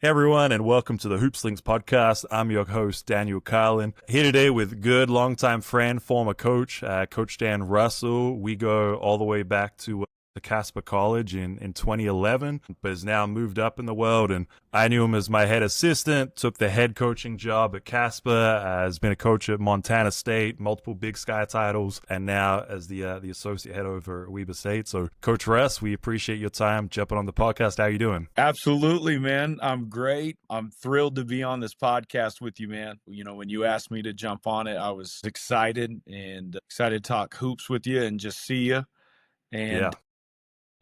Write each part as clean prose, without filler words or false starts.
Hey everyone, and welcome to the Hoopslings podcast. I'm your host, Daniel Carlin. Here today with good longtime friend, former coach, Coach Dan Russell. We go all the way back to the Casper College in 2011, but has now moved up in the world. And I knew him as my head assistant, took the head coaching job at Casper, has been a coach at Montana State, multiple Big Sky titles, and now as the associate head over at Weber State. So, Coach Russ, we appreciate your time jumping on the podcast. How you doing? Absolutely, man. I'm great. I'm thrilled to be on this podcast with you, man. You know, when you asked me to jump on it, I was excited to talk hoops with you and just see you Yeah. and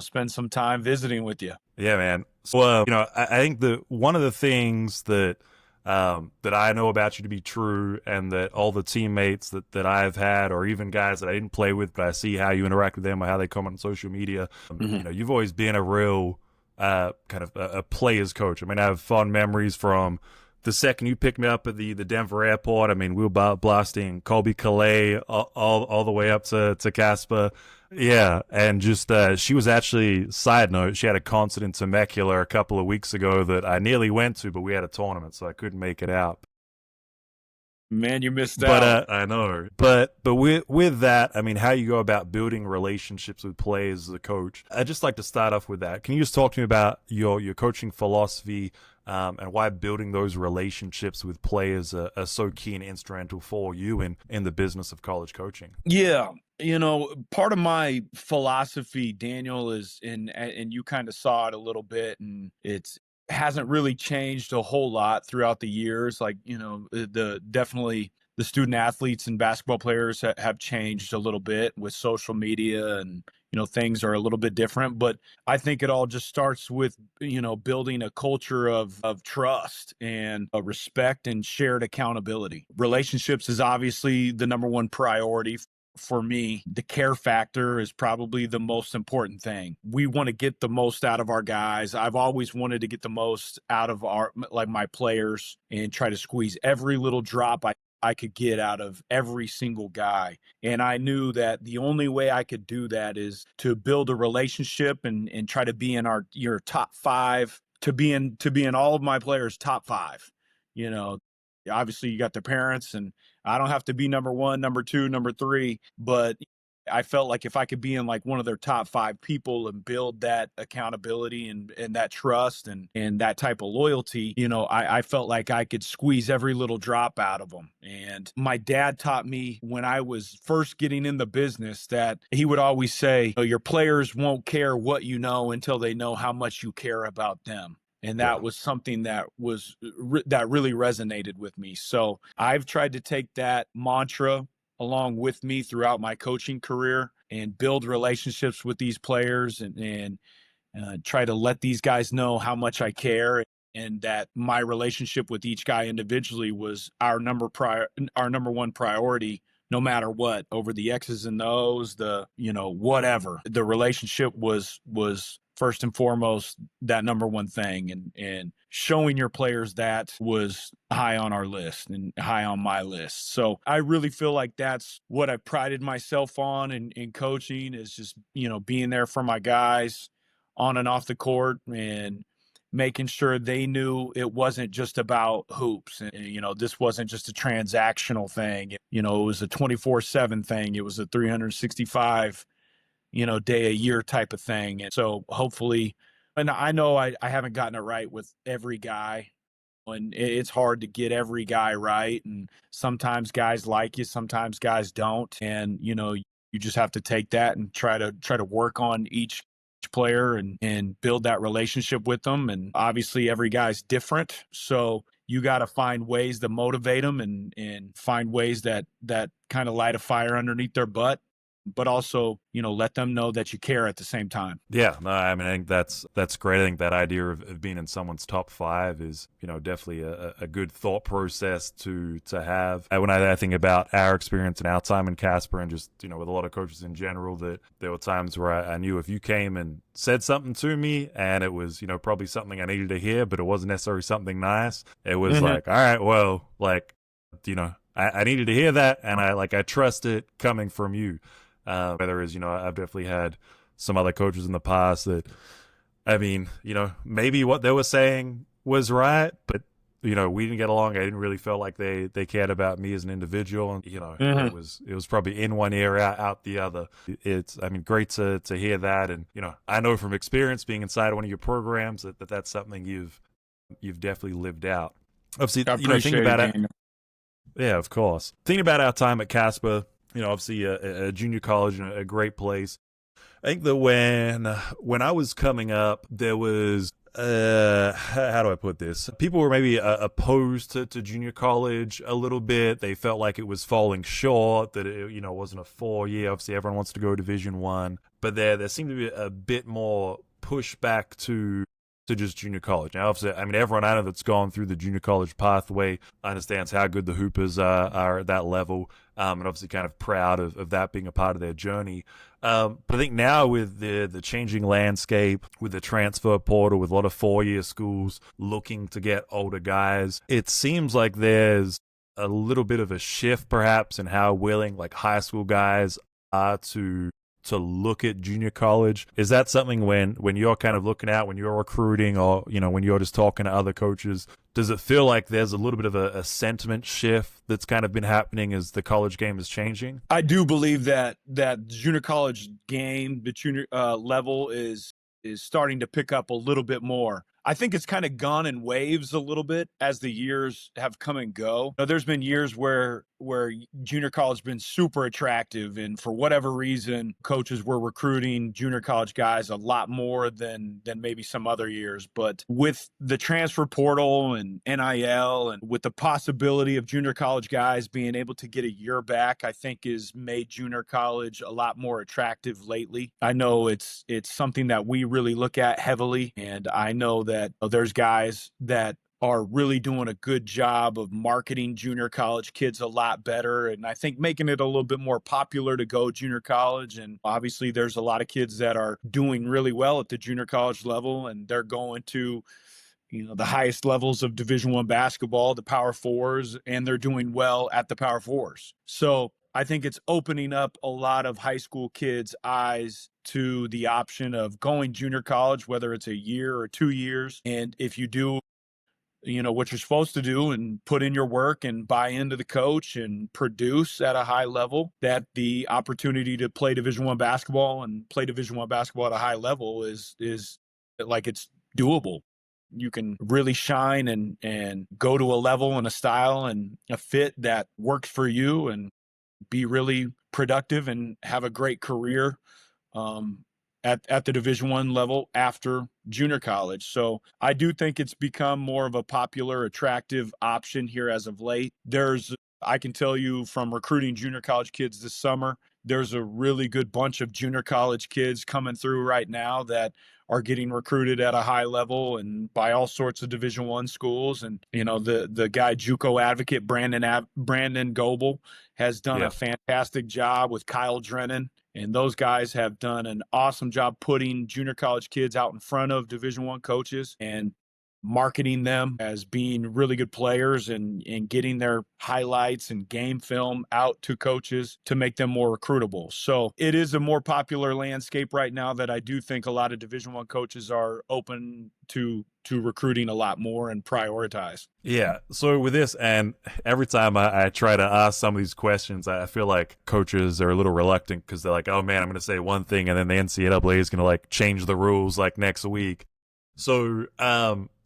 spend some time visiting with you. Yeah, man. So, I think one of the things that that I know about you to be true, and that all the teammates that I've had, or even guys that I didn't play with, but I see how you interact with them or how they comment on social media, you've always been a real kind of a player's coach. I mean, I have fond memories from the second you picked me up at the Denver airport. I mean, we were blasting Colby Calais all the way up to Casper. Yeah, and just she was actually, side note, she had a concert in Temecula a couple of weeks ago that I nearly went to, but we had a tournament, so I couldn't make it out. Man, you missed But out. I know. But with that, I mean, how you go about building relationships with players as a coach. I'd just like to start off with that. Can you just talk to me about your coaching philosophy, and why building those relationships with players are so key and instrumental for you in the business of college coaching? Yeah. You know, part of my philosophy, Daniel, is and you kind of saw it a little bit, and it's hasn't really changed a whole lot throughout the years. Like, you know, the definitely the student athletes and basketball players have changed a little bit with social media, and things are a little bit different. But I think it all just starts with building a culture of trust and respect and shared accountability. Relationships is obviously the number one priority. For me, the care factor is probably the most important thing. We want to get the most out of our guys. I've always wanted to get the most out of my players and try to squeeze every little drop I could get out of every single guy. And I knew that the only way I could do that is to build a relationship and try to be in your top five, to be in all of my players' top five. You know, obviously you got their parents, and I don't have to be number one, number two, number three, but I felt like if I could be in like one of their top five people and build that accountability and that trust and that type of loyalty, I felt like I could squeeze every little drop out of them. And my dad taught me when I was first getting in the business that he would always say, your players won't care what you know until they know how much you care about them. And Yeah. that was something that that really resonated with me. So I've tried to take that mantra along with me throughout my coaching career and build relationships with these players, and try to let these guys know how much I care, and that my relationship with each guy individually was our number one priority, no matter what, over the X's and the O's, whatever. The relationship was first and foremost that number one thing, and showing your players that was high on our list and high on my list. So I really feel like that's what I prided myself on in coaching, is just being there for my guys on and off the court, and making sure they knew it wasn't just about hoops. And, this wasn't just a transactional thing. It was a 24/7 thing. It was a 365, day a year type of thing. And so hopefully, and I know I haven't gotten it right with every guy, and it's hard to get every guy right. And sometimes guys like you, sometimes guys don't. And, you just have to take that and try to work on each player and build that relationship with them. And obviously every guy's different. So you got to find ways to motivate them, and find ways that kind of light a fire underneath their butt, but also, let them know that you care at the same time. Yeah, no, I mean, I think that's great. I think that idea of being in someone's top five is, definitely a good thought process to have. When I think about our experience and our time in Casper, and just, with a lot of coaches in general, that there were times where I knew if you came and said something to me and it was, probably something I needed to hear, but it wasn't necessarily something nice, it was like, all right, well, like, I needed to hear that, and I trust it coming from you. Whether it's, I've definitely had some other coaches in the past that, I mean, maybe what they were saying was right, but we didn't get along. I didn't really feel like they cared about me as an individual, and Mhm. it was probably in one ear out the other. It's I mean great to hear that, and I know from experience being inside one of your programs that's something you've definitely lived out. Obviously, I thinking appreciate it, about it, Daniel. yeah, of course. Thinking about our time at Casper, obviously a junior college and a great place. I think that when I was coming up, there was how do I put this? People were maybe opposed to junior college a little bit. They felt like it was falling short, that it wasn't a 4 year. Obviously, everyone wants to go Division One, but there seemed to be a bit more pushback to just junior college. Now, obviously, I mean, everyone I know that's gone through the junior college pathway understands how good the Hoopers are at that level, and obviously kind of proud of that being a part of their journey. But I think now with the changing landscape, with the transfer portal, with a lot of 4 year schools looking to get older guys, it seems like there's a little bit of a shift perhaps in how willing like high school guys are to look at junior college. Is that something when you're kind of looking out, when you're recruiting, or when you're just talking to other coaches, does it feel like there's a little bit of a sentiment shift that's kind of been happening as the college game is changing? I do believe that junior college game, the junior level is starting to pick up a little bit more. I think it's kind of gone in waves a little bit as the years have come and go. Now, there's been years where junior college has been super attractive, and for whatever reason, coaches were recruiting junior college guys a lot more than maybe some other years. But with the transfer portal and NIL, and with the possibility of junior college guys being able to get a year back, I think has made junior college a lot more attractive lately. I know it's something that we really look at heavily, and I know that there's guys that are really doing a good job of marketing junior college kids a lot better, and I think making it a little bit more popular to go junior college. And obviously there's a lot of kids that are doing really well at the junior college level, and they're going to the highest levels of Division I basketball, the Power Fours, and they're doing well at the Power Fours. So I think it's opening up a lot of high school kids' eyes to the option of going junior college, whether it's a year or 2 years. And if you do, what you're supposed to do and put in your work and buy into the coach and produce at a high level, that the opportunity to play Division I basketball and play Division I basketball at a high level is like it's doable. You can really shine and go to a level and a style and a fit that works for you, and be really productive and have a great career at the Division I level after junior college. So I do think it's become more of a popular, attractive option here as of late. I can tell you from recruiting junior college kids this summer, there's a really good bunch of junior college kids coming through right now that are getting recruited at a high level and by all sorts of Division I schools. And the guy JUCO advocate Brandon Goebel has done Yeah. a fantastic job with Kyle Drennan, and those guys have done an awesome job putting junior college kids out in front of Division I coaches and marketing them as being really good players, and getting their highlights and game film out to coaches to make them more recruitable. So it is a more popular landscape right now that I do think a lot of Division I coaches are open to recruiting a lot more and prioritize. Yeah. So with this, and every time I try to ask some of these questions, I feel like coaches are a little reluctant because they're like, oh man, I'm going to say one thing and then the NCAA is going to like change the rules like next week. So,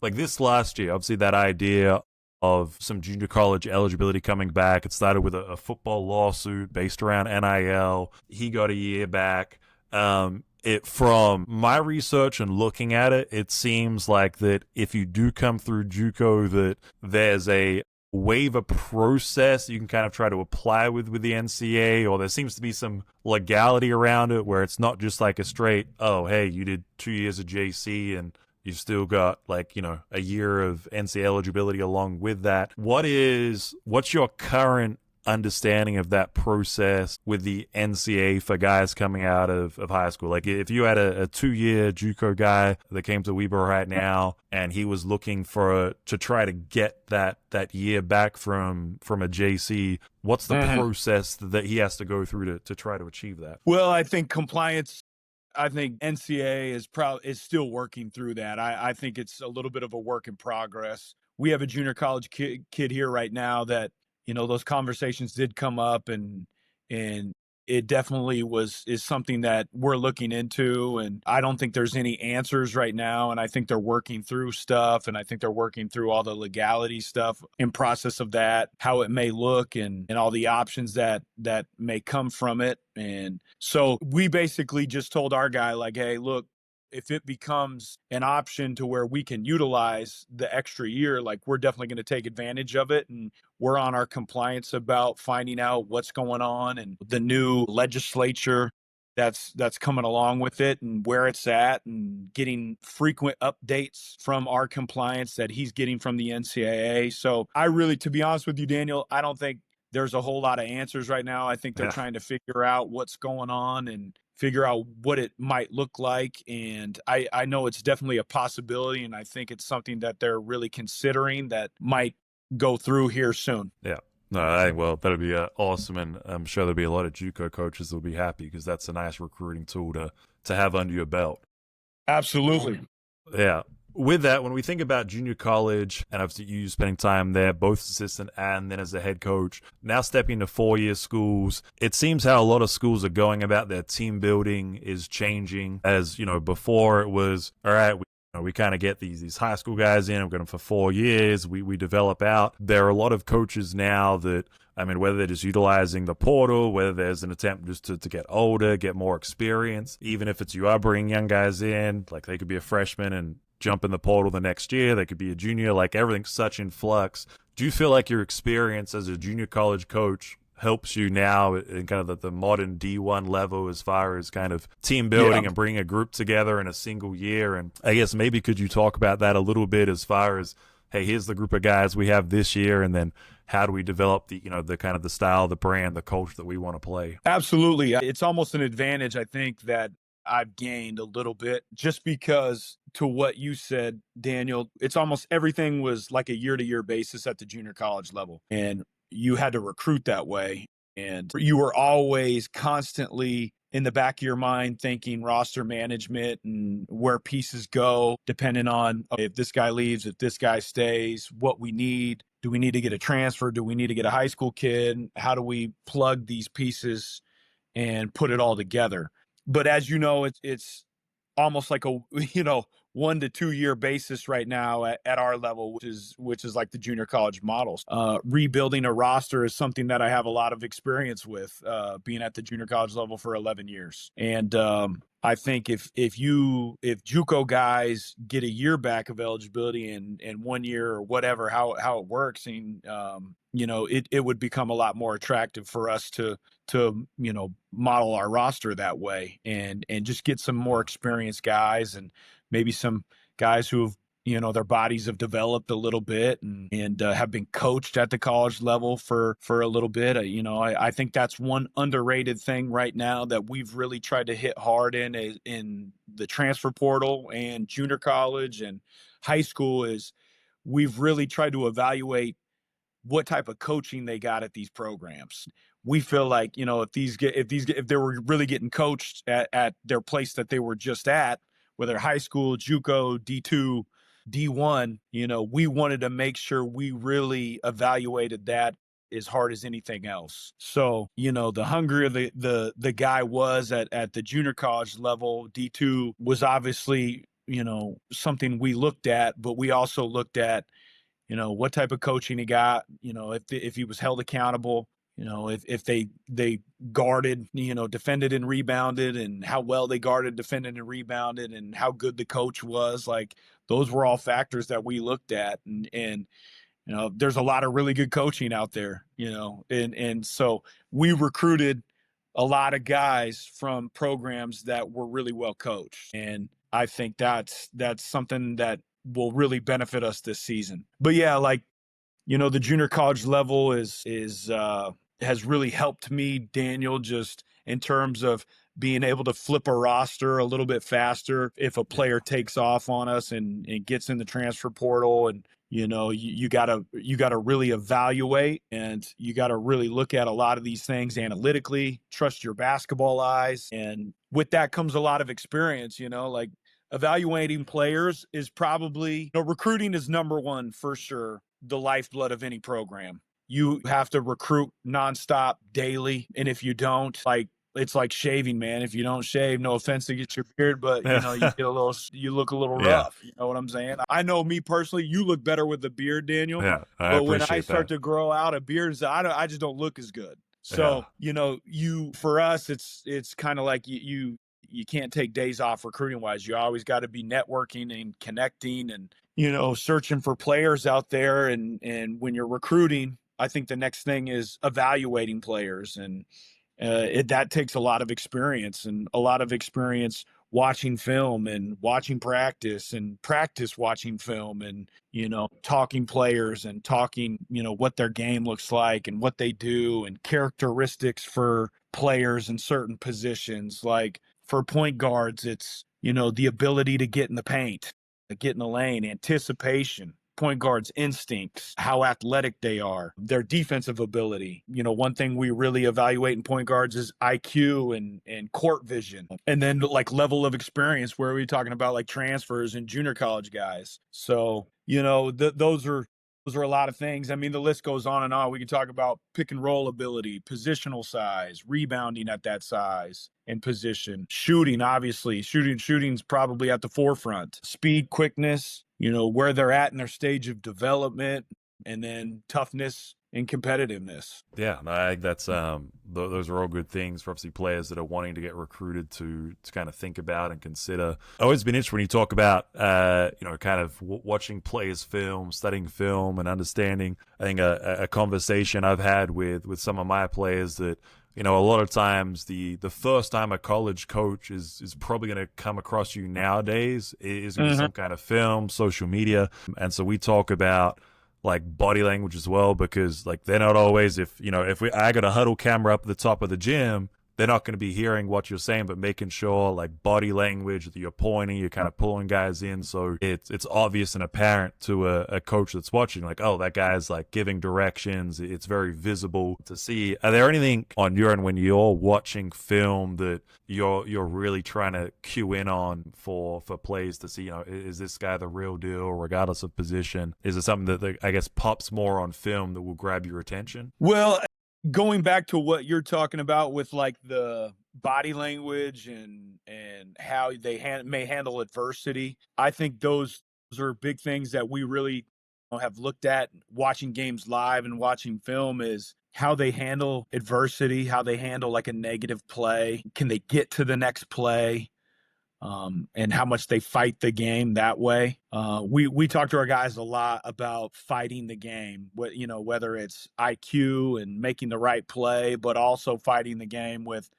like this last year, obviously that idea of some junior college eligibility coming back, it started with a football lawsuit based around NIL. He got a year back. From my research and looking at it, it seems like that if you do come through JUCO, that there's a waiver process you can kind of try to apply with the NCAA, or there seems to be some legality around it where it's not just like a straight, oh, hey, you did 2 years of JC and you've still got like, a year of NCAA eligibility along with that. What's your current understanding of that process with the NCAA for guys coming out of high school? Like if you had a 2-year JUCO guy that came to Weber right now and he was looking to try to get that year back from a JC, what's the process that he has to go through to try to achieve that? Well, I think compliance I think NCAA is still working through that. I think it's a little bit of a work in progress. We have a junior college kid here right now that, those conversations did come up, and it definitely is something that we're looking into. And I don't think there's any answers right now. And I think they're working through stuff, and I think they're working through all the legality stuff in process of that, how it may look, and all the options that may come from it. And so we basically just told our guy, like, hey, look, if it becomes an option to where we can utilize the extra year, like, we're definitely going to take advantage of it. And we're on our compliance about finding out what's going on and the new legislature that's coming along with it and where it's at, and getting frequent updates from our compliance that he's getting from the NCAA. So I really, to be honest with you, Daniel, I don't think there's a whole lot of answers right now. I think they're trying to figure out what's going on and figure out what it might look like. And I know it's definitely a possibility, and I think it's something that they're really considering that might go through here soon. Yeah. No, well, that'll be awesome, and I'm sure there'll be a lot of JUCO coaches that'll be happy, because that's a nice recruiting tool to have under your belt. Absolutely. Yeah. With that, when we think about junior college, and obviously you spending time there, both assistant and then as a head coach, now stepping to 4-year schools, it seems how a lot of schools are going about their team building is changing. As before it was, all right, we kind of get these high school guys in, we've got them for 4 years, we develop out. There are a lot of coaches now that, whether they're just utilizing the portal, whether there's an attempt just to get older, get more experience, even if it's you are bringing young guys in, like they could be a freshman and jump in the portal the next year, they could be a junior, like everything's such in flux. Do you feel like your experience as a junior college coach helps you now in kind of the modern D1 level as far as kind of team building and bringing a group together in a single year? And I guess maybe could you talk about that a little bit as far as, hey, here's the group of guys we have this year, and then how do we develop the kind of the style, the brand, the culture that we want to play? Absolutely. It's almost an advantage, I think, that I've gained a little bit, just because, to what you said, Daniel, it's almost everything was like a year-to-year basis at the junior college level, and you had to recruit that way. And you were always constantly in the back of your mind thinking roster management and where pieces go, depending on if this guy leaves, if this guy stays, what we need. Do we need to get a transfer? Do we need to get a high school kid? How do we plug these pieces and put it all together? But as you know, it's almost like a 1 to 2 year basis right now at our level, which is like the junior college models. Rebuilding a roster is something that I have a lot of experience with, being at the junior college level for 11 years. And I think if JUCO guys get a year back of eligibility in 1 year or whatever, how it works, and it would become a lot more attractive for us to model our roster that way, and just get some more experienced guys, and maybe some guys who have, their bodies have developed a little bit, and have been coached at the college level for a little bit. I think that's one underrated thing right now that we've really tried to hit hard in the transfer portal and junior college and high school, is we've really tried to evaluate what type of coaching they got at these programs. We feel like, if they were really getting coached at their place that they were just at, whether high school, JUCO, D2, D1, we wanted to make sure we really evaluated that as hard as anything else. So, the hungrier the guy was at the junior college level, D2 was obviously, something we looked at, but we also looked at, what type of coaching he got, if he was held accountable, if they guarded, defended and rebounded, and how well they guarded, defended and rebounded, and how good the coach was. Like, those were all factors that we looked at. And there's a lot of really good coaching out there, and so we recruited a lot of guys from programs that were really well coached. And I think that's something that will really benefit us this season. But yeah, the junior college level has really helped me, Daniel, just in terms of being able to flip a roster a little bit faster if a player takes off on us and gets in the transfer portal. And, you gotta really evaluate, and you gotta really look at a lot of these things analytically, trust your basketball eyes. And with that comes a lot of experience, like evaluating players is probably, recruiting is number one for sure, the lifeblood of any program. You have to recruit nonstop daily. And if you don't, like, it's like shaving, man. If you don't shave, no offense to get your beard, but you look a little Yeah. rough. You know what I'm saying? I know me personally, you look better with the beard, Daniel. Yeah. I But when I appreciate start that. to grow out a beard, I just don't look as good. Yeah. So, for us, it's kind of like you can't take days off recruiting wise. You always got to be networking and connecting and, searching for players out there. And when you're recruiting, I think the next thing is evaluating players. And that takes a lot of experience, and a lot of experience watching film and watching practice and practice watching film, and talking players and talking what their game looks like and what they do and characteristics for players in certain positions. Like for point guards, it's the ability to get in the paint, to get in the lane, anticipation, point guards' instincts, how athletic they are, their defensive ability. One thing we really evaluate in point guards is IQ and court vision. And then like level of experience, where are we talking about, like transfers and junior college guys. So, those are a lot of things. I mean, the list goes on and on. We can talk about pick and roll ability, positional size, rebounding at that size and position, shooting, obviously. Shooting's probably at the forefront. Speed, quickness, where they're at in their stage of development, and then toughness and competitiveness. Yeah, no, I think that's those are all good things for obviously players that are wanting to get recruited to kind of think about and consider. I've always been interested when you talk about kind of watching players' film, studying film, and understanding. I think a conversation I've had with some of my players that, a lot of times the first time a college coach is probably going to come across you nowadays is going to be some kind of film, social media, and so we talk about like body language as well, because like they're not always, if I got a huddle camera up at the top of the gym, they're not going to be hearing what you're saying, but making sure like body language that you're pointing, you're kind of pulling guys in, so it's obvious and apparent to a coach that's watching, like, oh, that guy's like giving directions. It's very visible to see. Are there anything on your end when you're watching film that you're really trying to cue in on for plays to see, is this guy the real deal regardless of position? Is it something that I guess pops more on film that will grab your attention? Well, going back to what you're talking about with like the body language and how they may handle adversity, I think those are big things that we really have looked at watching games live and watching film, is how they handle adversity, how they handle like a negative play. Can they get to the next play? And how much they fight the game that way. We talk to our guys a lot about fighting the game, whether it's IQ and making the right play, but also fighting the game with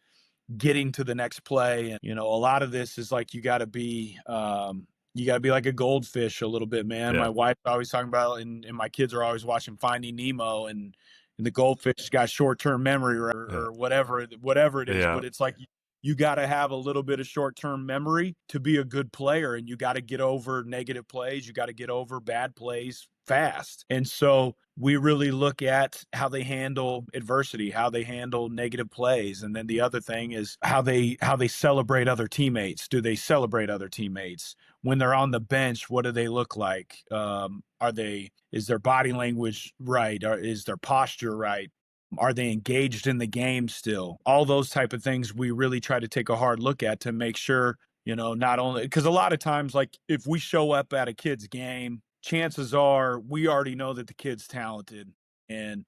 getting to the next play. And, a lot of this is like, you got to be like a goldfish a little bit, man. Yeah. My wife's always talking about, and my kids are always watching Finding Nemo, and the goldfish got short-term memory, or whatever it is. Yeah. But it's like, you got to have a little bit of short-term memory to be a good player, and you got to get over negative plays. You got to get over bad plays fast. And so we really look at how they handle adversity, how they handle negative plays. And then the other thing is how they celebrate other teammates. Do they celebrate other teammates? When they're on the bench, what do they look like? Is their body language right? Or is their posture right? Are they engaged in the game still? All those type of things we really try to take a hard look at to make sure, not only, because a lot of times, like if we show up at a kid's game, chances are we already know that the kid's talented and,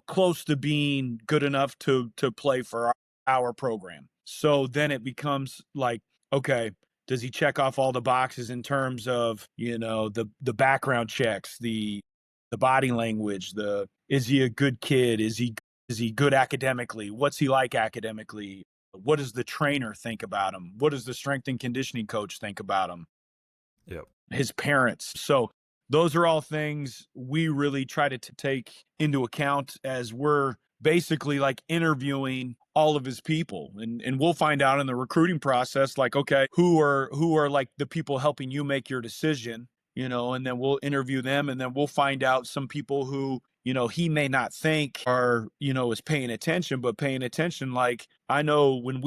close to being good enough to play for our program. So then it becomes like, okay, does he check off all the boxes in terms of, the background checks, the body language, is he a good kid? Is he good academically? What's he like academically? What does the trainer think about him? What does the strength and conditioning coach think about him? Yep. His parents. So those are all things we really try to take into account as we're basically like interviewing all of his people. And we'll find out in the recruiting process, like, okay, who are like the people helping you make your decision? and then we'll interview them, and then we'll find out some people who, he may not think are, is paying attention, but paying attention. Like, I know when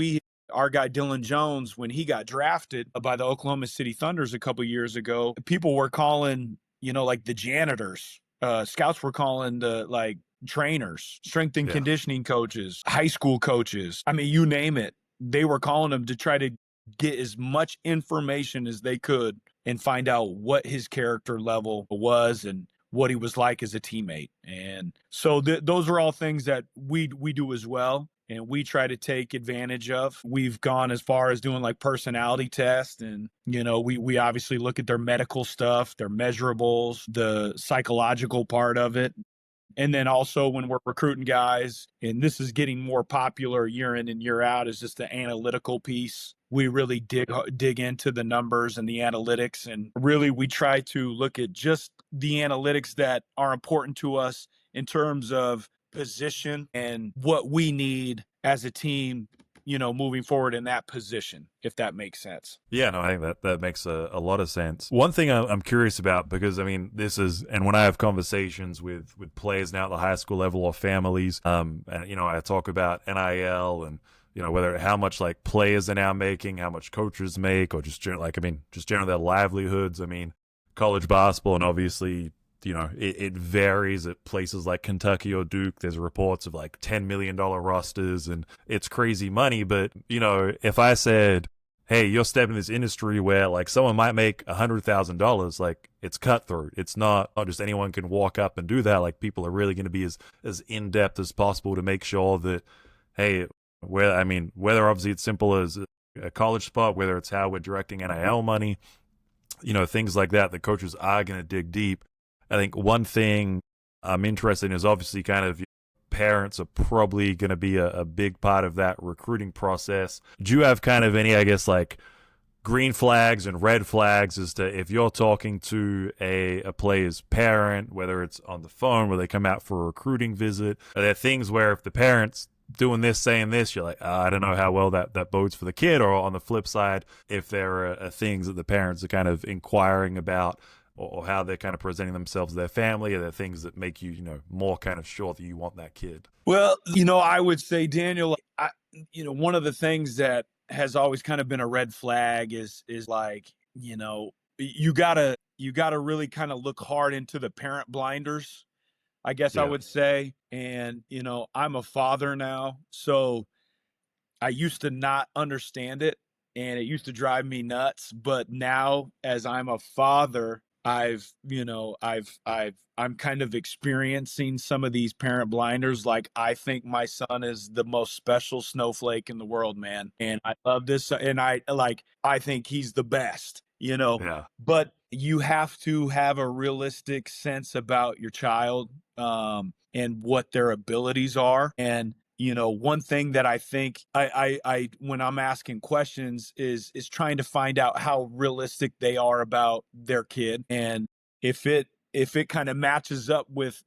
our guy Dylan Jones, when he got drafted by the Oklahoma City Thunders a couple years ago, people were calling, like the janitors, scouts were calling the like trainers, strength and conditioning coaches, high school coaches. I mean, you name it. They were calling them to try to get as much information as they could and find out what his character level was and what he was like as a teammate. And so those are all things that we do as well, and we try to take advantage of. We've gone as far as doing like personality tests, and we obviously look at their medical stuff, their measurables, the psychological part of it. And then also when we're recruiting guys, and this is getting more popular year in and year out, is just the analytical piece. We really dig into the numbers and the analytics, and really we try to look at just the analytics that are important to us in terms of position and what we need as a team, moving forward in that position, if that makes sense. Yeah, no, I think that makes a lot of sense. One thing I'm curious about, because I mean, and when I have conversations with players now at the high school level or families, and I talk about NIL and whether how much like players are now making, how much coaches make, or just generally their livelihoods. I mean, college basketball, and obviously, it varies at places like Kentucky or Duke. There's reports of like $10 million rosters, and it's crazy money. But, if I said, hey, you're stepping in this industry where like someone might make $100,000, like it's cutthroat. It's not just anyone can walk up and do that. Like people are really going to be as in-depth as possible to make sure that, hey, whether obviously it's simple as a college spot, whether it's how we're directing NIL money, things like that, the coaches are going to dig deep. I think one thing I'm interested in is obviously kind of parents are probably going to be a big part of that recruiting process. Do you have kind of any, I guess, like green flags and red flags as to if you're talking to a player's parent, whether it's on the phone, where they come out for a recruiting visit? Are there things where if the parent's doing this, saying this, you're like, I don't know how well that bodes for the kid? Or on the flip side, if there are things that the parents are kind of inquiring about, or how they're kind of presenting themselves to their family, or the things that make you, more kind of sure that you want that kid? Well, I would say, Daniel, one of the things that has always kind of been a red flag is like, you gotta really kind of look hard into the parent blinders, I guess. I would say. And, I'm a father now, so I used to not understand it, and it used to drive me nuts. But now, as I'm a father, I'm kind of experiencing some of these parent blinders. Like, I think my son is the most special snowflake in the world, man. And I love this. And I think he's the best, but you have to have a realistic sense about your child, and what their abilities are. And, one thing that I think I when I'm asking questions is trying to find out how realistic they are about their kid. And if it kind of matches up with,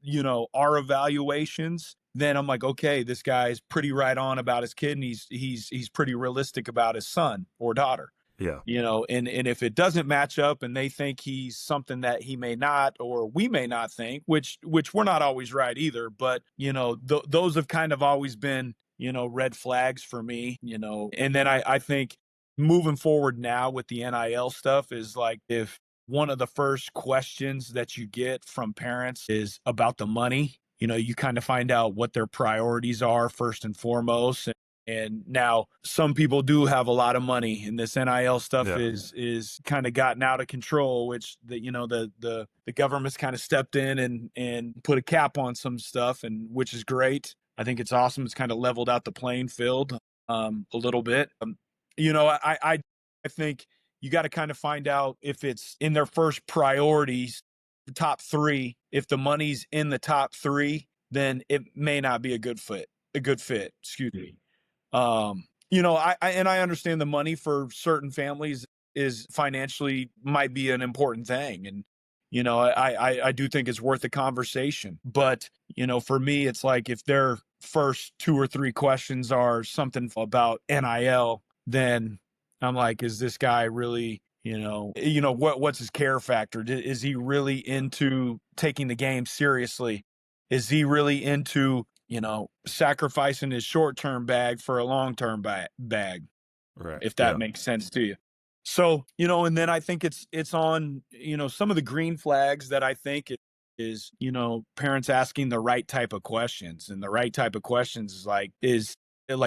our evaluations, then I'm like, okay, this guy's pretty right on about his kid, and he's pretty realistic about his son or daughter. Yeah. And if it doesn't match up and they think he's something that he may not, or we may not think, which we're not always right either, but, those have kind of always been, red flags for me, and then I think moving forward now with the NIL stuff is like, if one of the first questions that you get from parents is about the money, you kind of find out what their priorities are first and foremost. And now some people do have a lot of money, and this NIL stuff is kind of gotten out of control, which the government's kind of stepped in and put a cap on some stuff, and which is great. I think it's awesome. It's kind of leveled out the playing field a little bit. I think you got to kind of find out if it's in their first priorities, the top three. If the money's in the top three, then it may not be a good fit. Excuse me. I understand the money for certain families is financially might be an important thing. And, I do think it's worth a conversation, but, for me, it's like, if their first 2 or 3 questions are something about NIL, then I'm like, is this guy really, What's his care factor? Is he really into taking the game seriously? Is he really into, sacrificing his short-term bag for a long-term bag, Right. if that Yeah. makes sense to you? So, and then I think it's on, some of the green flags that I think is, parents asking the right type of questions. And the right type of questions is like,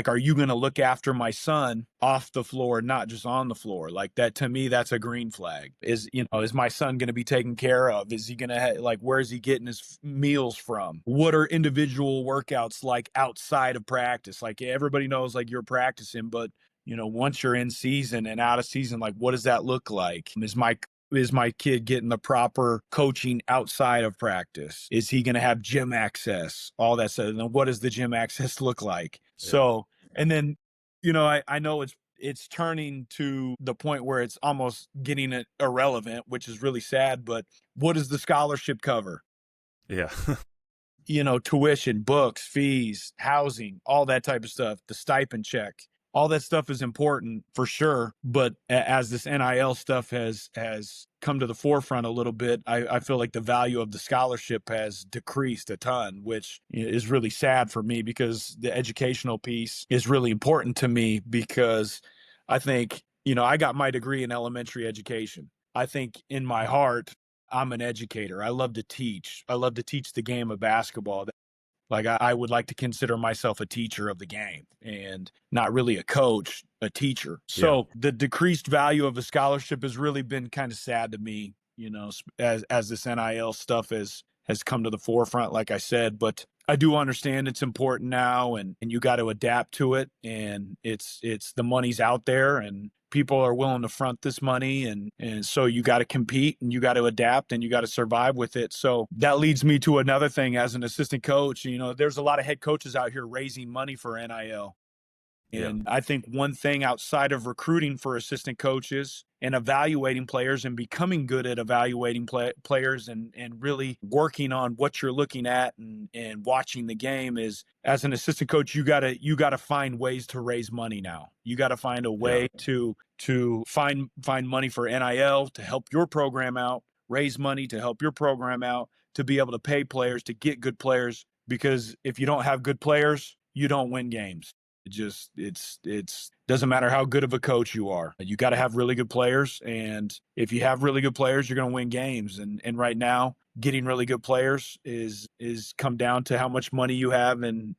are you going to look after my son off the floor, not just on the floor? Like that, to me, that's a green flag. Is my son going to be taken care of? Is he going to where is he getting his meals from? What are individual workouts like outside of practice? Like everybody knows, like you're practicing, but once you're in season and out of season, like what does that look like? Is my kid getting the proper coaching outside of practice? Is he going to have gym access? All that stuff. And what does the gym access look like? Yeah. So, and then, I know it's turning to the point where it's almost getting it irrelevant, which is really sad. But what does the scholarship cover? Yeah. Tuition, books, fees, housing, all that type of stuff, the stipend check. All that stuff is important for sure, but as this NIL stuff has come to the forefront a little bit, I feel like the value of the scholarship has decreased a ton, which is really sad for me because the educational piece is really important to me because I think, I got my degree in elementary education. I think in my heart, I'm an educator. I love to teach. I love to teach the game of basketball. Like I would like to consider myself a teacher of the game and not really a coach, a teacher. So the decreased value of a scholarship has really been kind of sad to me, as this NIL stuff has come to the forefront, like I said. But I do understand it's important now, and you got to adapt to it. And it's the money's out there, and people are willing to front this money, and so you got to compete and you got to adapt and you got to survive with it. So that leads me to another thing as an assistant coach. There's a lot of head coaches out here raising money for NIL. And I think one thing outside of recruiting for assistant coaches and evaluating players and becoming good at evaluating players and really working on what you're looking at and watching the game is, as an assistant coach, you gotta find ways to raise money now. You gotta find a way to find money for NIL to help your program out, raise money to help your program out, to be able to pay players, to get good players. Because if you don't have good players, you don't win games. It's doesn't matter how good of a coach you are. You got to have really good players, and if you have really good players, you're going to win games. And right now, getting really good players is come down to how much money you have in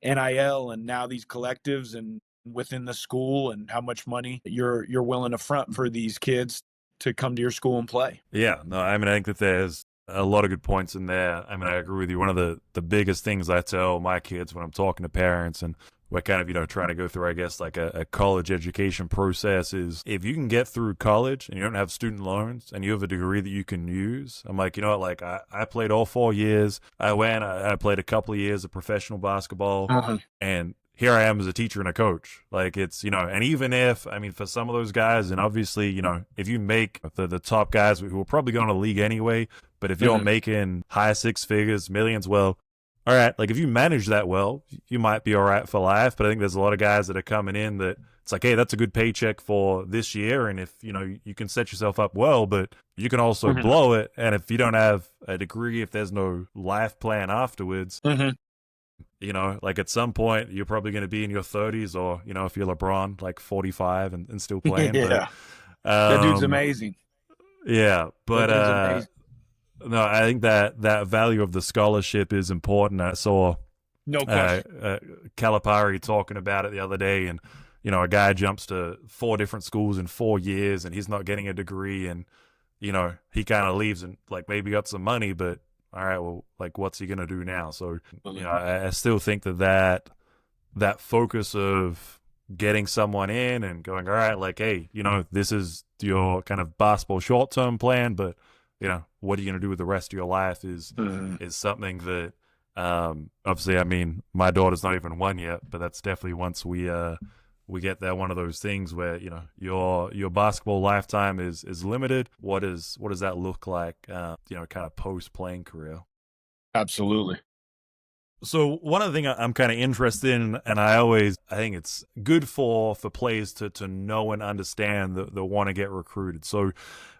NIL and now these collectives and within the school, and how much money you're willing to front for these kids to come to your school and play. Yeah, no, I mean, I think that there's a lot of good points in there. I mean, I agree with you. One of the biggest things I tell my kids when I'm talking to parents, and we're kind of, trying to go through, I guess, like a college education process, is if you can get through college and you don't have student loans and you have a degree that you can use. I'm like, like I played all 4 years. I played a couple of years of professional basketball, and here I am as a teacher and a coach. Like it's, and even if, I mean, for some of those guys, and obviously, if you make the top guys who are probably going to the league anyway, but if you're making high six figures, millions, well, all right, like if you manage that well, you might be all right for life. But I think there's a lot of guys that are coming in that it's like, hey, that's a good paycheck for this year. And if, you can set yourself up well, but you can also blow it. And if you don't have a degree, if there's no life plan afterwards, like at some point, you're probably going to be in your 30s or, if you're LeBron, like 45 and still playing. Yeah. That dude's amazing. Yeah. But, no, I think that value of the scholarship is important. I saw Calipari talking about it the other day, and a guy jumps to 4 different schools in 4 years, and he's not getting a degree, and he kind of leaves and like maybe got some money, but all right, well, like what's he gonna do now? So I still think that focus of getting someone in and going, all right, like, hey, this is your kind of basketball short-term plan, but what are you going to do with the rest of your life is something that, obviously, I mean, my daughter's not even 1 yet, but that's definitely once we get there, one of those things where, your basketball lifetime is limited. What does that look like, kind of post playing career? Absolutely. So one of the things I'm kind of interested in, and I think it's good for players to know and understand that want to get recruited. So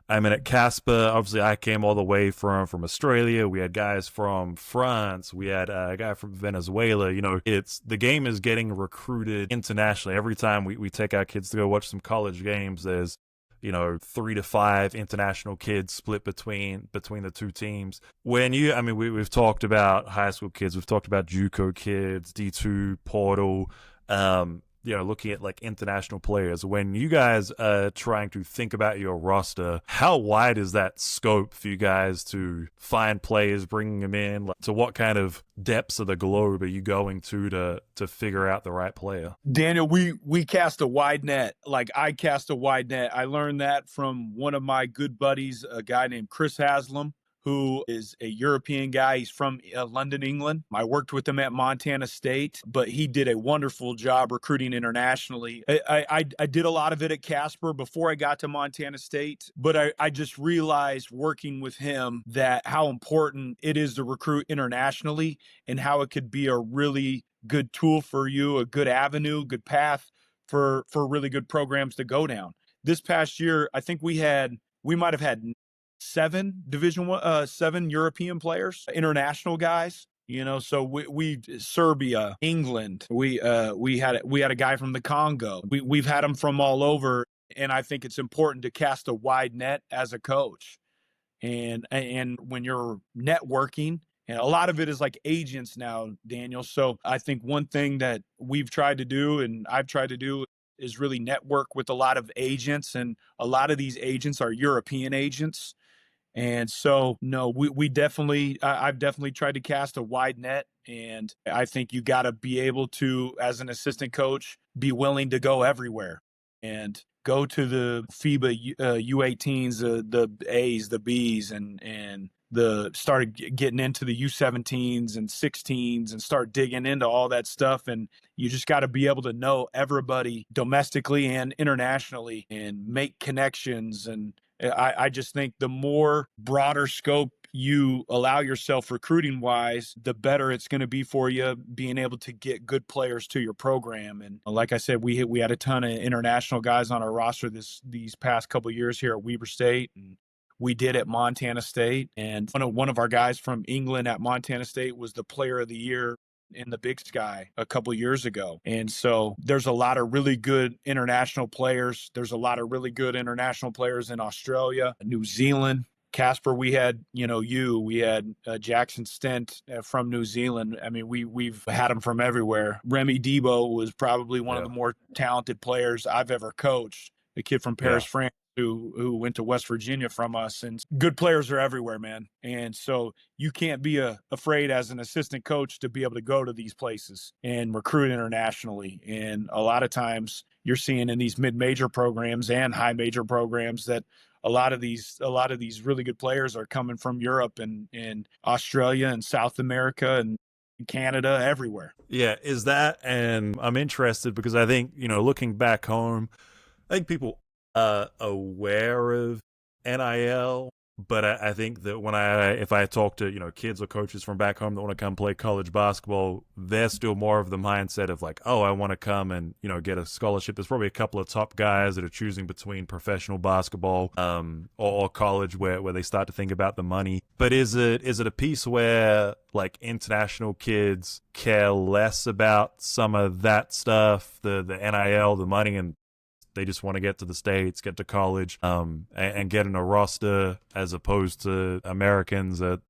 I mean, at Casper, obviously, I came all the way from Australia. We had guys from France. We had a guy from Venezuela. You know, it's the game is getting recruited internationally. Every time we take our kids to go watch some college games, there's 3 to 5 international kids split between the two teams. I mean, we've talked about high school kids. We've talked about JUCO kids, D2 portal. Looking at like international players, when you guys are trying to think about your roster, how wide is that scope for you guys to find players, bringing them in? Like, to what kind of depths of the globe are you going to figure out the right player? Daniel, we cast a wide net. Like, I cast a wide net. I learned that from one of my good buddies, a guy named Chris Haslam, who is a European guy. He's from London, England. I worked with him at Montana State, but he did a wonderful job recruiting internationally. I did a lot of it at Casper before I got to Montana State, but I just realized working with him that how important it is to recruit internationally and how it could be a really good tool for you, a good avenue, good path for really good programs to go down. This past year, I think we might have had 7 European players, international guys. So we Serbia, England. We had a guy from the Congo. We've had them from all over, and I think it's important to cast a wide net as a coach. And when you're networking, and a lot of it is like agents now, Daniel. So I think one thing that we've tried to do, and I've tried to do, is really network with a lot of agents, and a lot of these agents are European agents. And so, no, I've definitely tried to cast a wide net. And I think you got to be able to, as an assistant coach, be willing to go everywhere and go to the FIBA U18s, the A's, the B's, and started getting into the U17s and 16s and start digging into all that stuff. And you just got to be able to know everybody domestically and internationally and make connections. And I just think the more broader scope you allow yourself recruiting wise, the better it's going to be for you being able to get good players to your program. And like I said, we had a ton of international guys on our roster these past couple of years here at Weber State. And we did at Montana State. And one of our guys from England at Montana State was the player of the year in the Big Sky a couple years ago. And so there's a lot of really good international players. There's a lot of really good international players in Australia, New Zealand. Casper, we had Jackson Stent from New Zealand. I mean, we've had them from everywhere. Remy Debo was probably one of the more talented players I've ever coached. The kid from Paris, France, who went to West Virginia from us. And good players are everywhere, man. And so you can't be afraid as an assistant coach to be able to go to these places and recruit internationally. And a lot of times you're seeing in these mid-major programs and high major programs that a lot of these really good players are coming from Europe and Australia and South America and Canada, everywhere. Yeah, and I'm interested because I think, looking back home, I think people are aware of NIL, but I think that if I talk to, kids or coaches from back home that want to come play college basketball, they're still more of the mindset of like, oh, I want to come and, get a scholarship. There's probably a couple of top guys that are choosing between professional basketball or college where they start to think about the money. But is it a piece where like international kids care less about some of that stuff, the NIL, the money, and they just want to get to the States, get to college, and get in a roster, as opposed to Americans that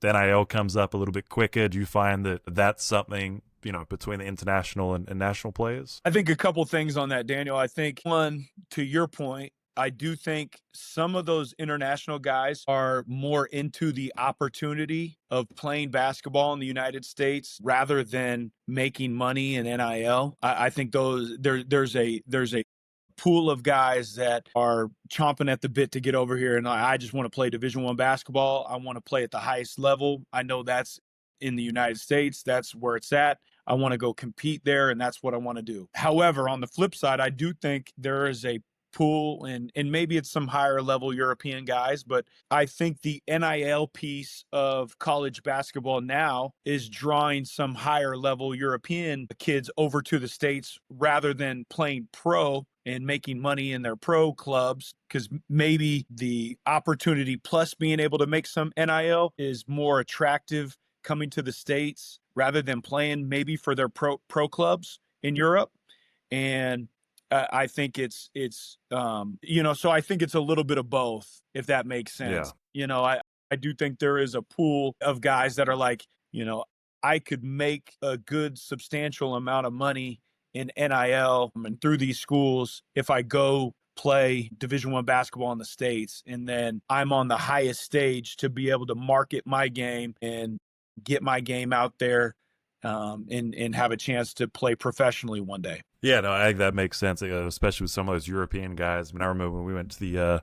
the NIL comes up a little bit quicker? Do you find that that's something, between the international and national players? I think a couple things on that, Daniel. I think, one, to your point, I do think some of those international guys are more into the opportunity of playing basketball in the United States rather than making money in NIL. I think there's a pool of guys that are chomping at the bit to get over here, and I just want to play Division I basketball. I want to play at the highest level. I know that's in the United States. That's where it's at. I want to go compete there, and that's what I want to do. However, on the flip side, I do think there is a pool, and maybe it's some higher level European guys, but I think the NIL piece of college basketball now is drawing some higher level European kids over to the States rather than playing pro and making money in their pro clubs, because maybe the opportunity plus being able to make some NIL is more attractive coming to the States rather than playing maybe for their pro clubs in Europe. And I think so I think it's a little bit of both, if that makes Yeah. sense. I do think there is a pool of guys that are like, I could make a good substantial amount of money in NIL and through these schools if I go play Division I basketball in the States, and then I'm on the highest stage to be able to market my game and get my game out there, and have a chance to play professionally one day. Yeah, no, I think that makes sense, especially with some of those European guys. I mean, I remember when we went to the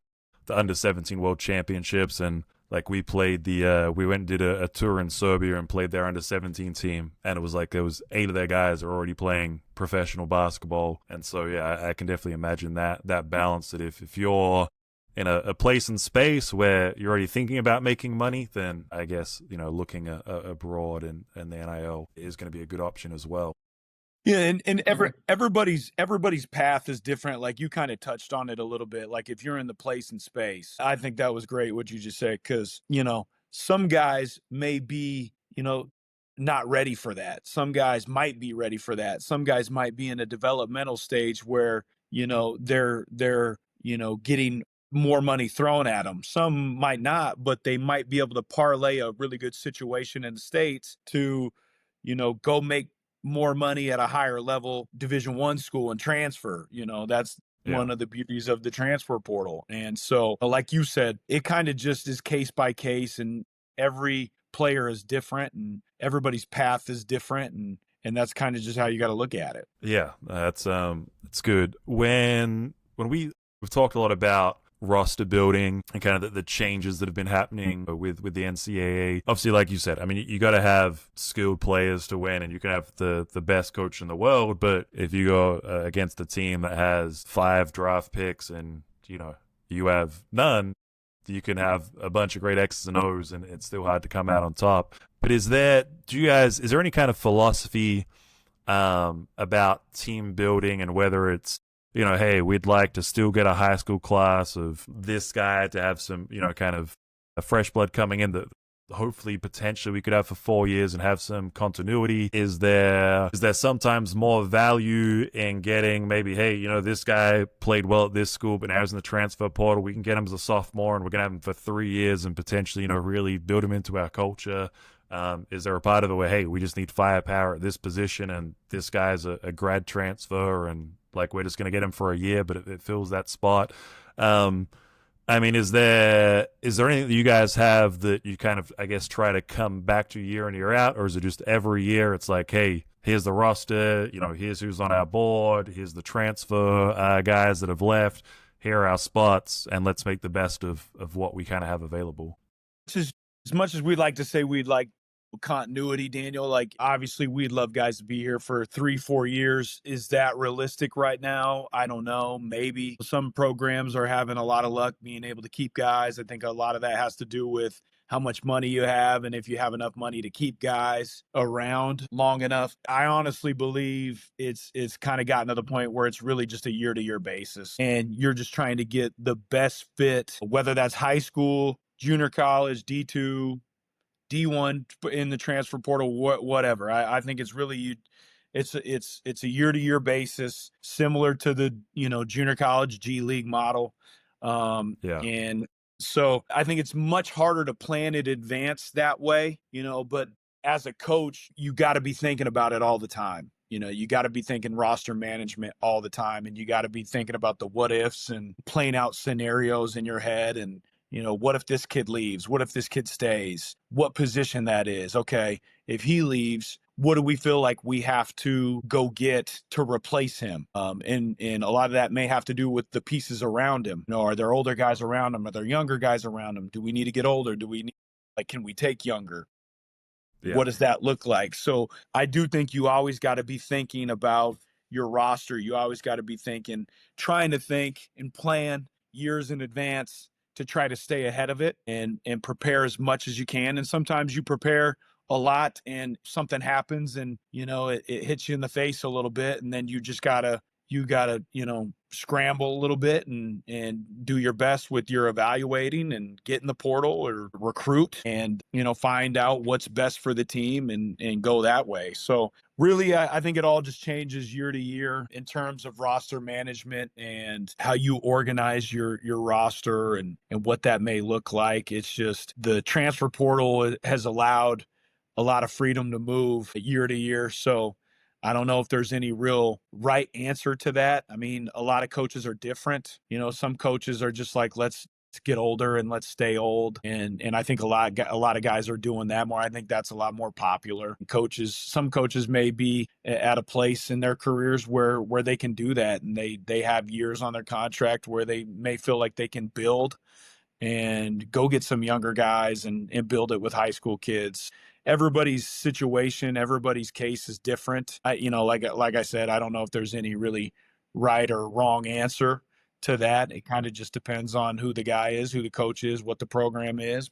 under-17 World Championships, and like we played we went and did a tour in Serbia and played their under-17 team, and it was like there was 8 of their guys are already playing professional basketball, and so yeah, I can definitely imagine that balance, that if you're in a place and space where you're already thinking about making money, then I guess, looking abroad and the NIL is going to be a good option as well. Yeah, and everybody's path is different. Like you kind of touched on it a little bit. Like if you're in the place and space, I think that was great what you just said, because some guys may be not ready for that. Some guys might be ready for that. Some guys might be in a developmental stage where they're getting more money thrown at them. Some might not, but they might be able to parlay a really good situation in the States to go make more money at a higher level Division I school and transfer. That's Yeah. one of the beauties of the transfer portal. And so, like you said, it kind of just is case by case, and every player is different and everybody's path is different, and that's kind of just how you got to look at it. Yeah, it's good. When we've talked a lot about roster building and kind of the changes that have been happening with the NCAA. Obviously, like you said, I mean, you got to have skilled players to win, and you can have the best coach in the world, but if you go against a team that has 5 draft picks and you have none, you can have a bunch of great X's and O's, and it's still hard to come out on top. But is there any kind of philosophy about team building, and whether it's hey, we'd like to still get a high school class of this guy to have some, kind of a fresh blood coming in that hopefully potentially we could have for 4 years and have some continuity? Is there sometimes more value in getting maybe, hey, this guy played well at this school, but now he's in the transfer portal. We can get him as a sophomore and we're going to have him for 3 years and potentially, really build him into our culture. Is there a part of it where, hey, we just need firepower at this position and this guy's a grad transfer and like we're just going to get him for a year, but it fills that spot? I mean, is there anything that you guys have that you kind of, I guess, try to come back to year in, year out, or is it just every year it's like, hey, here's the roster, here's who's on our board, here's the transfer guys that have left, here are our spots, and let's make the best of what we kind of have available? As much as we'd like to say we'd like continuity, Daniel, like obviously we'd love guys to be here for 3-4 years. Is that realistic right now? I don't know. Maybe some programs are having a lot of luck being able to keep guys. I think a lot of that has to do with how much money you have and if you have enough money to keep guys around long enough. I honestly believe it's kind of gotten to the point where it's really just a year-to-year basis, and you're just trying to get the best fit, whether that's high school, junior college, D2, D1 in the transfer portal, whatever. I think it's really it's a year-to-year basis, similar to the junior college G League model. Yeah. And so I think it's much harder to plan in advance that way, but as a coach, you got to be thinking about it all the time. You got to be thinking roster management all the time, and you got to be thinking about the what ifs and playing out scenarios in your head. And what if this kid leaves? What if this kid stays? What position that is? Okay, if he leaves, what do we feel like we have to go get to replace him? And a lot of that may have to do with the pieces around him. Are there older guys around him? Are there younger guys around him? Do we need to get older? Can we take younger? Yeah. What does that look like? So I do think you always got to be thinking about your roster, you always got to be trying to think and plan years in advance to try to stay ahead of it and prepare as much as you can. And sometimes you prepare a lot and something happens and it hits you in the face a little bit, and then you gotta scramble a little bit and do your best with your evaluating and get in the portal or recruit and find out what's best for the team and go that way. So really, I think it all just changes year to year in terms of roster management and how you organize your roster and what that may look like. It's just the transfer portal has allowed a lot of freedom to move year to year. So I don't know if there's any real right answer to that. I mean, a lot of coaches are different. Some coaches are just like, let's get older and let's stay old. And I think a lot of guys are doing that more. I think that's a lot more popular. Some coaches may be at a place in their careers where they can do that, and they have years on their contract where they may feel like they can build and go get some younger guys and build it with high school kids. Everybody's situation, everybody's case is different. Like I said, I don't know if there's any really right or wrong answer to that. It kind of just depends on who the guy is, who the coach is, what the program is.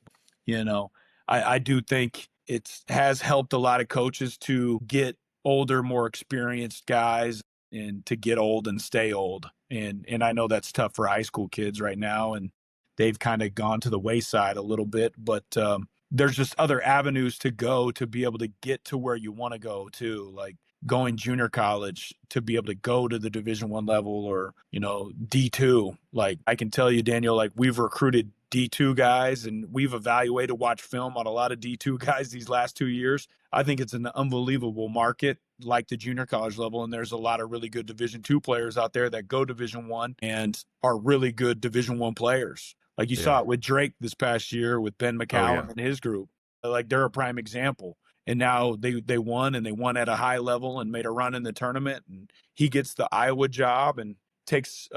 I do think it has helped a lot of coaches to get older, more experienced guys and to get old and stay old. And I know that's tough for high school kids right now, and they've kind of gone to the wayside a little bit, but there's just other avenues to go to be able to get to where you want to go too, like going junior college to be able to go to the Division I level or, D2. Like I can tell you, Daniel, like we've recruited D2 guys and we've evaluated, watched film on a lot of D2 guys these last 2 years. I think it's an unbelievable market like the junior college level. And there's a lot of really good Division II players out there that go Division I and are really good Division I players. Like you saw it with Drake this past year with Ben McCallum and his group. Like they're a prime example. And now they won, and they won at a high level and made a run in the tournament. And he gets the Iowa job and takes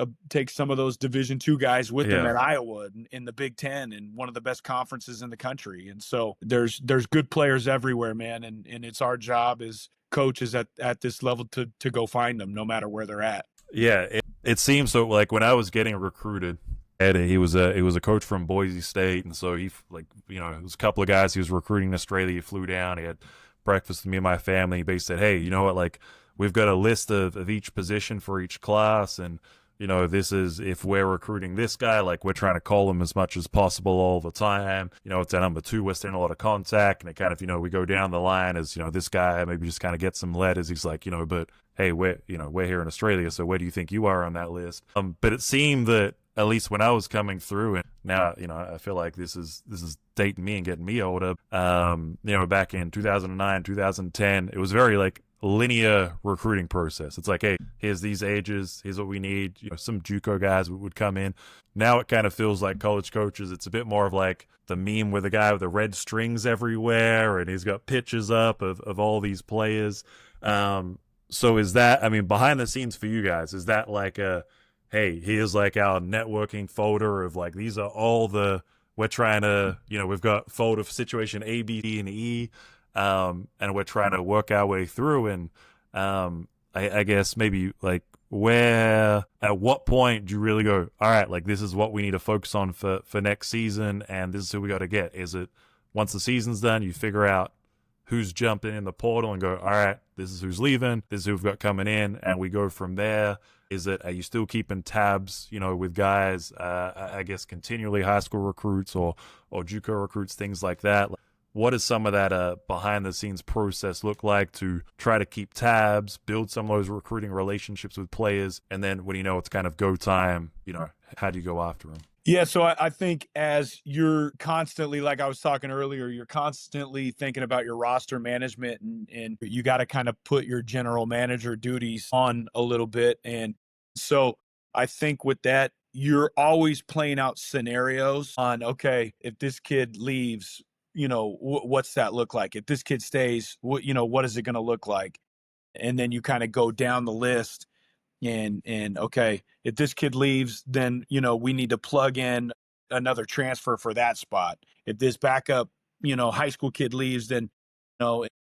some of those Division II guys with him at Iowa in the Big Ten and one of the best conferences in the country. And so there's good players everywhere, man. And it's our job as coaches at this level to go find them no matter where they're at. Yeah, it seems so. Like when I was getting recruited, Eddie, he was a coach from Boise State, and so it was a couple of guys he was recruiting in Australia. He flew down, he had breakfast with me and my family. He basically said, hey, you know what, like we've got a list of each position for each class, and this is, if we're recruiting this guy, like we're trying to call him as much as possible all the time. It's at number 2, we're staying a lot of contact, and it kind of, we go down the line as, this guy maybe just kind of gets some letters. He's like, but hey, we're here in Australia, so where do you think you are on that list? But it seemed that at least when I was coming through, and now, I feel like this is dating me and getting me older. Back in 2009, 2010, it was very like linear recruiting process. It's like, hey, here's these ages, here's what we need. Some JUCO guys would come in. Now it kind of feels like college coaches, it's a bit more of like the meme with the guy with the red strings everywhere, and he's got pictures up of all these players. So is that, behind the scenes for you guys, is that like hey, here's like our networking folder of like, these are all we're trying to, we've got folder for situation A, B, D, and E, and we're trying to work our way through. And I guess maybe like at what point do you really go, all right, like this is what we need to focus on for next season, and this is who we got to get? Is it once the season's done, you figure out who's jumping in the portal and go, all right, this is who's leaving, this is who we've got coming in, and we go from there? Are you still keeping tabs, with guys, I guess continually high school recruits or JUCO recruits, things like that? What does some of that behind the scenes process look like to try to keep tabs, build some of those recruiting relationships with players, and then when it's kind of go time, how do you go after them? Yeah, so I think as you're constantly, like I was talking earlier, you're constantly thinking about your roster management, and you got to kind of put your general manager duties on a little bit. And so I think with that, you're always playing out scenarios on, okay, if this kid leaves, what's that look like? If this kid stays, what is it going to look like? And then you kind of go down the list. And okay, if this kid leaves, then we need to plug in another transfer for that spot. If this backup high school kid leaves, then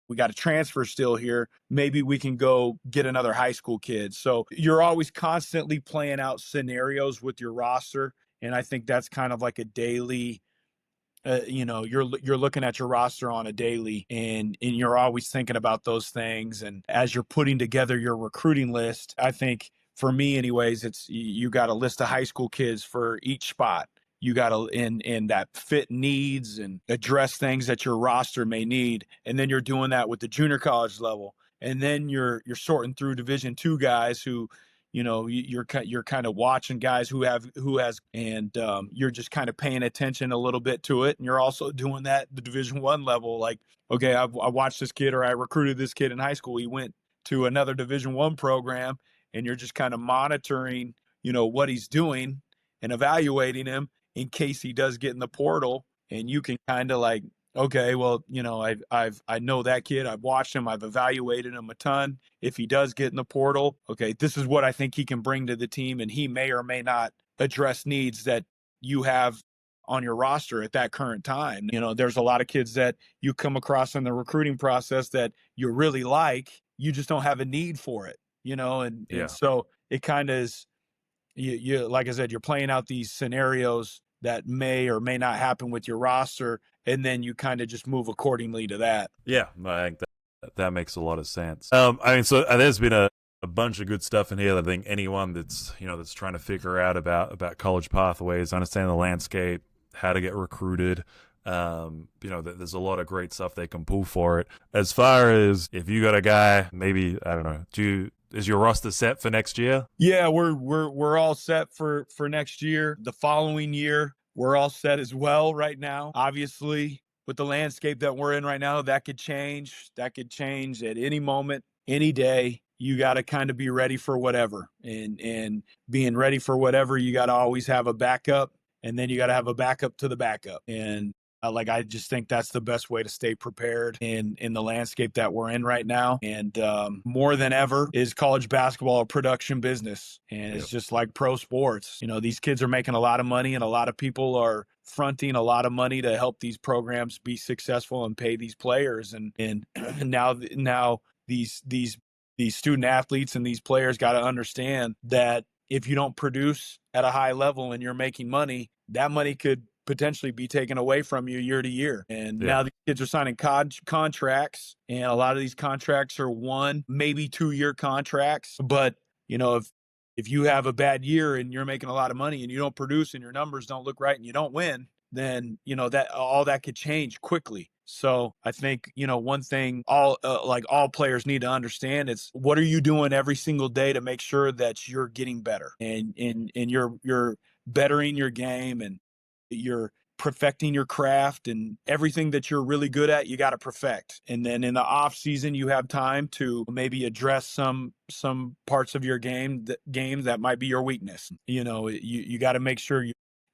we got a transfer still here. Maybe we can go get another high school kid. So you're always constantly playing out scenarios with your roster. And I think that's kind of like a daily, you're looking at your roster on a daily, and you're always thinking about those things. And as you're putting together your recruiting list, I think for me anyways, it's you got a list of high school kids for each spot. You got to in that fit needs and address things that your roster may need, and then you're doing that with the junior college level, and then you're sorting through Division II guys who, you're kind of watching guys and you're just kind of paying attention a little bit to it, and you're also doing that at the Division I level. Like, okay, I watched this kid, or I recruited this kid in high school. He went to another Division I program, and you're just kind of monitoring, what he's doing and evaluating him in case he does get in the portal, and you can kind of like, okay, well, I know that kid. I've watched him. I've evaluated him a ton. If he does get in the portal, okay, this is what I think he can bring to the team, and he may or may not address needs that you have on your roster at that current time. There's a lot of kids that you come across in the recruiting process that you really like. You just don't have a need for it, and so it kind of is, you like I said, you're playing out these scenarios that may or may not happen with your roster, and then you kind of just move accordingly to that. Yeah, I think that makes a lot of sense. So there's been a bunch of good stuff in here. I think anyone that's trying to figure out about college pathways, understand the landscape, how to get recruited, there's a lot of great stuff they can pull for it. As far as if you got a guy, maybe, I don't know, is your roster set for next year? Yeah, we're all set for next year. The following year, we're all set as well right now. Obviously, with the landscape that we're in right now, that could change. That could change at any moment, any day. You got to kind of be ready for whatever. And being ready for whatever, you got to always have a backup, and then you got to have a backup to the backup. And I just think that's the best way to stay prepared in the landscape that we're in right now. And more than ever is college basketball a production business. And it's just like pro sports. These kids are making a lot of money, and a lot of people are fronting a lot of money to help these programs be successful and pay these players. And now these student athletes and these players got to understand that if you don't produce at a high level and you're making money, that money could potentially be taken away from you year to year. And now the kids are signing contracts, and a lot of these contracts are 1, maybe 2-year contracts. But, if you have a bad year and you're making a lot of money and you don't produce and your numbers don't look right and you don't win, then, that all that could change quickly. So I think, one thing all players need to understand is, what are you doing every single day to make sure that you're getting better and you're bettering your game, and you're perfecting your craft, and everything that you're really good at, you got to perfect. And then in the off season, you have time to maybe address some parts of your game that might be your weakness. You got to make sure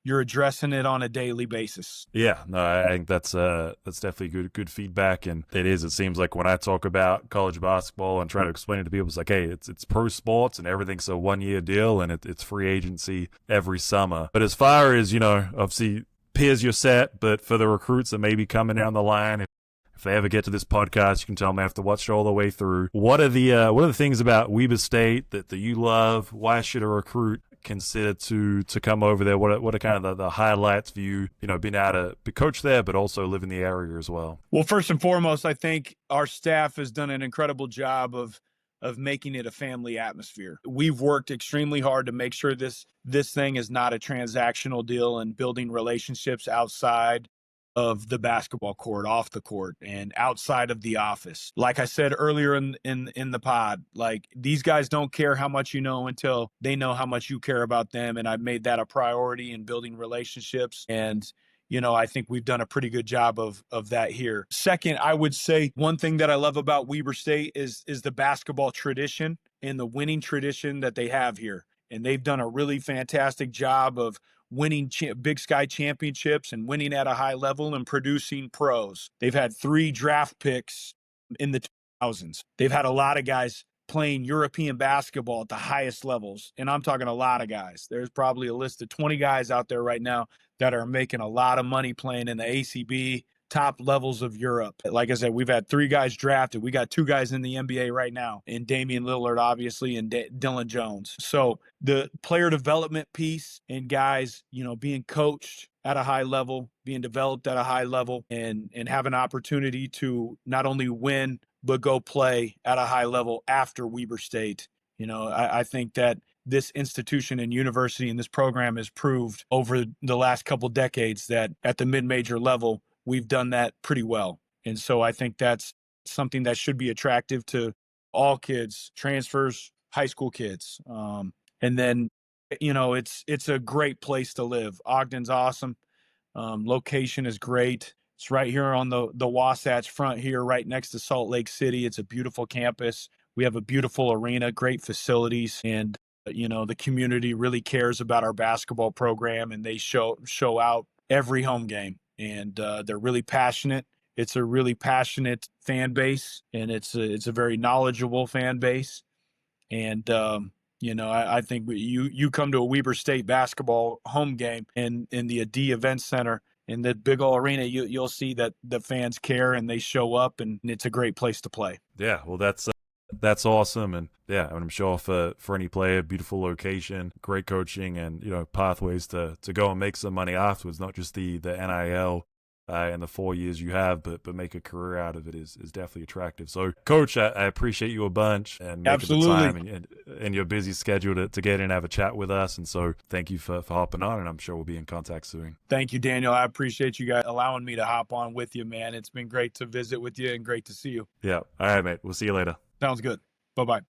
you're addressing it on a daily basis. Yeah, no, I think that's definitely good feedback. And it seems like when I talk about college basketball and try to explain it to people, it's like, hey, it's pro sports and everything's a 1-year deal, and it's free agency every summer. But as far as, obviously peers you're set, but for the recruits that may be coming down the line, if they ever get to this podcast, you can tell them they have to watch it all the way through. What are the things about Weber State that you love? Why should a recruit consider to come over there? What are kind of the highlights for you, being able to be coached there, but also live in the area as well? Well, first and foremost, I think our staff has done an incredible job of making it a family atmosphere. We've worked extremely hard to make sure this thing is not a transactional deal, and building relationships outside of the basketball court, off the court, and outside of the office. Like I said earlier in the pod, like, these guys don't care how much you know until they know how much you care about them. And I've made that a priority in building relationships. And I think we've done a pretty good job of that here. Second, I would say one thing that I love about Weber State is the basketball tradition and the winning tradition that they have here. And they've done a really fantastic job of winning Big Sky championships and winning at a high level and producing pros. They've had 3 draft picks in the 2000s. They've had a lot of guys playing European basketball at the highest levels. And I'm talking a lot of guys. There's probably a list of 20 guys out there right now that are making a lot of money playing in the ACB, top levels of Europe. Like I said, we've had 3 guys drafted. We got 2 guys in the NBA right now, and Damian Lillard, obviously, and Dylan Jones. So the player development piece and guys, being coached at a high level, being developed at a high level, and have an opportunity to not only win, but go play at a high level after Weber State. I think that this institution and university and this program has proved over the last couple decades that at the mid-major level, we've done that pretty well. And so I think that's something that should be attractive to all kids, transfers, high school kids. And then, it's a great place to live. Ogden's awesome. Location is great. It's right here on the Wasatch Front here, right next to Salt Lake City. It's a beautiful campus. We have a beautiful arena, great facilities, and the community really cares about our basketball program, and they show out every home game. And they're really passionate. It's a really passionate fan base, and it's a very knowledgeable fan base. And I think you come to a Weber State basketball home game in the Adi Event Center in the big old arena, you'll see that the fans care and they show up, and it's a great place to play. Yeah, well, that's awesome, and yeah, I'm sure for any player, beautiful location, great coaching, and pathways to go and make some money afterwards, not just the NIL and the 4 years you have, but make a career out of it is definitely attractive. So, Coach, I appreciate you a bunch and making the time and your busy schedule to get in and have a chat with us. And so, thank you for hopping on, and I'm sure we'll be in contact soon. Thank you, Daniel. I appreciate you guys allowing me to hop on with you, man. It's been great to visit with you and great to see you. Yeah. All right, mate. We'll see you later. Sounds good. Bye-bye.